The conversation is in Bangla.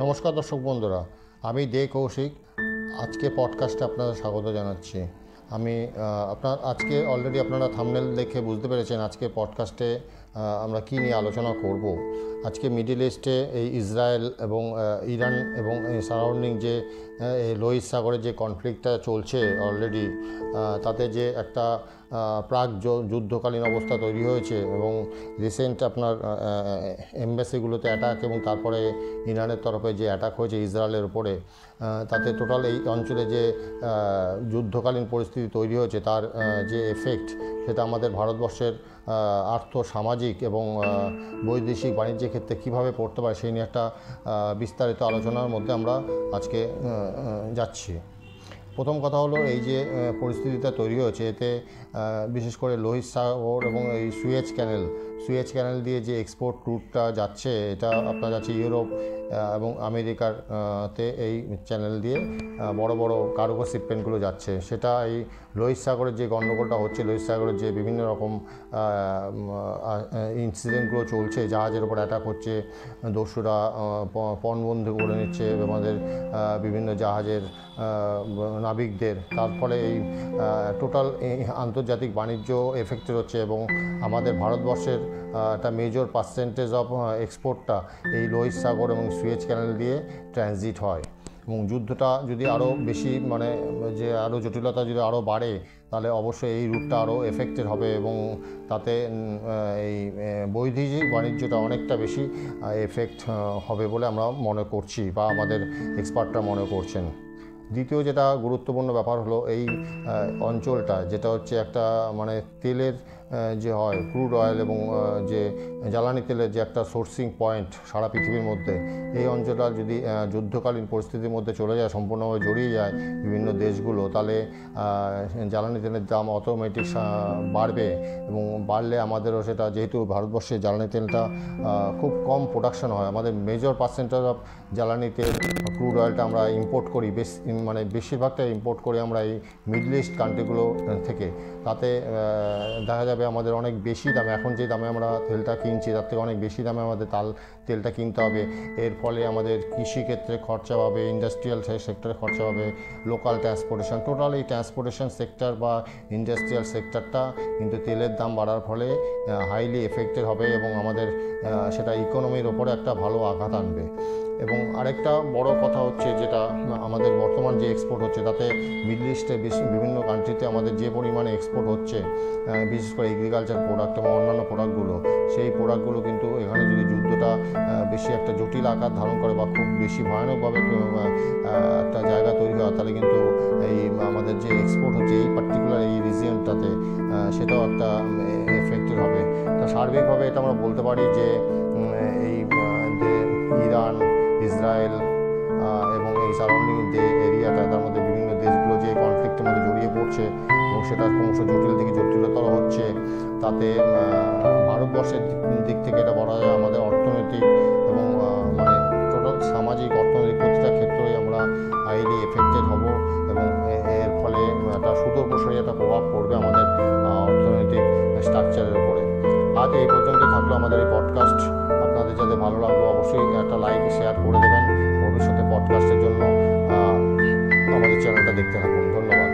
নমস্কার দর্শক বন্ধুরা, আমি দে কৌশিক। আজকে পডকাস্টে আপনাদের স্বাগত জানাচ্ছি। আমি আজকে অলরেডি আপনারা থাম্বনেল দেখে বুঝতে পেরেছেন আজকে পডকাস্টে আমরা কী নিয়ে আলোচনা করব। আজকে মিডল ইস্টে এই ইসরায়েল এবং ইরান এবং সারাউন্ডিং যে লোহিত সাগরে যে কনফ্লিক্টটা চলছে অলরেডি, তাতে যে একটা প্রাক যুদ্ধকালীন অবস্থা তৈরি হয়েছে এবং রিসেন্ট আপনার এম্বাসিগুলোতে অ্যাটাক এবং তারপরে ইরানের তরফে যে অ্যাটাক হয়েছে ইসরায়েলের উপরে, তাতে টোটাল এই অঞ্চলে যে যুদ্ধকালীন পরিস্থিতি তৈরি হয়েছে তার যে এফেক্ট, সেটা আমাদের ভারতবর্ষের আর্থ সামাজিক এবং বৈদেশিক বাণিজ্যের ক্ষেত্রে কীভাবে পড়তে পারে সেই নিয়ে একটা বিস্তারিত আলোচনার মধ্যে আমরা আজকে যাচ্ছি। প্রথম কথা হলো, এই যে পরিস্থিতিটা তৈরি হয়েছে এতে বিশেষ করে লোহিত সাগর এবং এই সুয়েজ ক্যানেল দিয়ে যে এক্সপোর্ট রুটটা যাচ্ছে, এটা আপনার যাচ্ছে ইউরোপ এবং আমেরিকার তে এই চ্যানেল দিয়ে বড় বড় কার্গো শিপমেন্টগুলো যাচ্ছে। সেটা এই লোহিত সাগরের যে গণ্ডগোলটা হচ্ছে, লোহিত সাগরের যে বিভিন্ন রকম ইনসিডেন্টগুলো চলছে, জাহাজের ওপর অ্যাটাক হচ্ছে, দস্যুরা পণবন্দি করে নিচ্ছে আমাদের বিভিন্ন জাহাজের নাবিকদের, তার ফলে এই টোটাল আন্তর্জাতিক বাণিজ্য এফেক্টেড হচ্ছে এবং আমাদের ভারতবর্ষের একটা মেজর পার্সেন্টেজ অফ এক্সপোর্টটা এই লোহিত সাগর এবং সুয়েজ ক্যানেল দিয়ে ট্রানজিট হয়। এবং যুদ্ধটা যদি আরও বেশি যে আরও জটিলতা যদি আরও বাড়ে, তাহলে অবশ্যই এই রুটটা আরও এফেক্টেড হবে এবং তাতে এই বৈদেশিক বাণিজ্যটা অনেকটা বেশি এফেক্ট হবে বলে আমরা মনে করছি বা আমাদের এক্সপার্টরা মনে করছেন। দ্বিতীয় যেটা গুরুত্বপূর্ণ ব্যাপার হলো, এই অঞ্চলটা যেটা হচ্ছে একটা তেলের যে হয় ক্রুড অয়েল এবং যে জ্বালানি তেলের যে একটা সোর্সিং পয়েন্ট সারা পৃথিবীর মধ্যে, এই অঞ্চলটা যদি যুদ্ধকালীন পরিস্থিতির মধ্যে চলে যায়, সম্পূর্ণভাবে জড়িয়ে যায় বিভিন্ন দেশগুলো, তাহলে জ্বালানি তেলের দাম অটোমেটিক বাড়বে এবং বাড়লে আমাদেরও সেটা, যেহেতু ভারতবর্ষে জ্বালানি তেলটা খুব কম প্রোডাকশন হয়, আমাদের মেজর পার্সেন্টেজ অফ জ্বালানি তেল ক্রুড অয়েলটা আমরা ইম্পোর্ট করি, বেশিরভাগটা ইম্পোর্ট করি আমরা এই মিডল ইস্ট কান্ট্রিগুলো থেকে। তাতে দেখা যাবে আমাদের অনেক বেশি দামে, এখন যে দামে আমরা তেলটা কিনছি তার থেকে অনেক বেশি দামে আমাদের তেলটা কিনতে হবে। এর ফলে আমাদের কৃষিক্ষেত্রে খরচা হবে, ইন্ডাস্ট্রিয়াল সেক্টরে খরচা হবে, লোকাল ট্রান্সপোর্টেশন, টোটাল এই ট্রান্সপোর্টেশন সেক্টর বা ইন্ডাস্ট্রিয়াল সেক্টরটা কিন্তু তেলের দাম বাড়ার ফলে হাইলি এফেক্টেড হবে এবং আমাদের সেটা ইকোনমির ওপরে একটা ভালো আঘাত আনবে। এবং আরেকটা বড় কথা হচ্ছে, যেটা আমাদের বর্তমান যে এক্সপোর্ট হচ্ছে, তাতে মিডল ইস্টে বিভিন্ন কান্ট্রিতে আমাদের যে পরিমাণে এক্সপোর্ট হচ্ছে, বিশেষ করে এগ্রিকালচার প্রোডাক্ট এবং অন্যান্য প্রোডাক্টগুলো, সেই প্রোডাক্টগুলো কিন্তু এখানে যদি যুদ্ধটা বেশি একটা জটিল আকার ধারণ করে বা খুব বেশি ভয়ানকভাবে একটা জায়গা তৈরি হয়, তাহলে কিন্তু এই আমাদের যে এক্সপোর্ট হচ্ছে এই পার্টিকুলার এই রিজিয়নটাতে, সেটাও একটা এফেক্টেড হবে। তা সার্বিকভাবে এটা আমরা বলতে পারি যে এই ইরান, ইসরায়েল এবং এই সারাউন্ডিং যে এরিয়াটা, তার মধ্যে বিভিন্ন দেশগুলো যে কনফ্লিক্টের মধ্যে জড়িয়ে পড়ছে এবং সেটা ক্রমশ জটিল থেকে জটিলতর হচ্ছে, তাতে ভারতবর্ষের দিক থেকে এটা বলা যায় আমাদের অর্থনৈতিক এবং টোটাল সামাজিক অর্থনৈতিক প্রতিটা ক্ষেত্রেই আমরা হাইলি এফেক্টেড হব এবং এর ফলে একটা সুদূরপ্রসারী একটা প্রভাব পড়বে আমাদের অর্থনৈতিক স্ট্রাকচারের উপরে। আজ এই পর্যন্তই থাকলো আমাদের এই পডকাস্ট। আপনাদের যাতে ভালো লাগলো, অবশ্যই একটা লাইক শেয়ার করে দেবেন। ভবিষ্যতে পডকাস্টের জন্য আমাদের চ্যানেলটা দেখতে থাকুন। ধন্যবাদ।